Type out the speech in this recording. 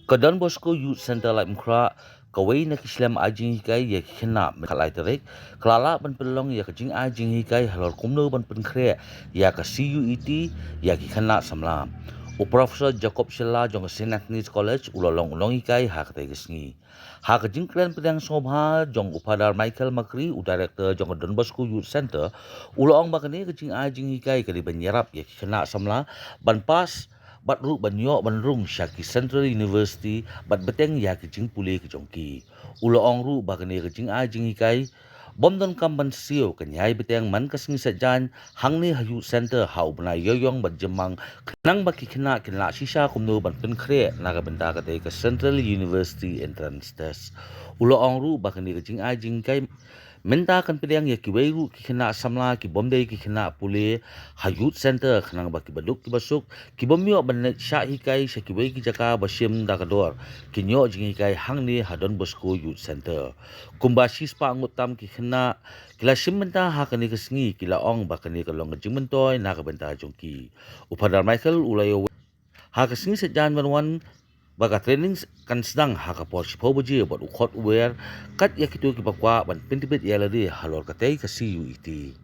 Kadon Bosco Youth Center like Mkra kawai na kislam ajing hikai ya kina kalai terik kelala ban pelong ya kajing ajing hikai halor kumno ban penkre ya ka CUET ya kina samlam u Professor Jacob Shella jong St. Anthony's College ulolong ulong hikai ha kata gesngi ha kajing kren pedang sobha jong upadar Michael Makri u director jong Don Bosco Youth Center ulong bakane kajing ajing hikai kali banyarap ya kina samla ban pas bat ru ban yo ban rung Shaki Central University bat beteng ya kejing pule ke jongki ulo ong ru bakane kejing a jing hikai bom don kam ban sio kenyai beteng man kasngi sajan hangni hayu center hau bna yoyong bat jemang kenang baki kena kena sisa kumno ban pen kre naga benda kate ke Central University entrance test ulo ong ru bakane kejing a jing kai menta kan pedang ya ki weiru ki kena samla ki bomde ki kena pule hayut center khanang ba ki baduk ki basuk ki bomyo ban sha hikai sha ki wei ki jaka basim dakador ki nyo jing hikai hangni hadon bosco youth center kumbashi spa ngutam ki kena kila sim menta ha kani kesngi kila ong ba kani kalong jing mentoy na ka benta jongki upadar Michael ulayo ha kesngi sejan banwan baga training kan sedang haka por sipo baji buat ukot uwer kat ya kitu ki bakwa ban pintibit ya ladi halor katai ka CUET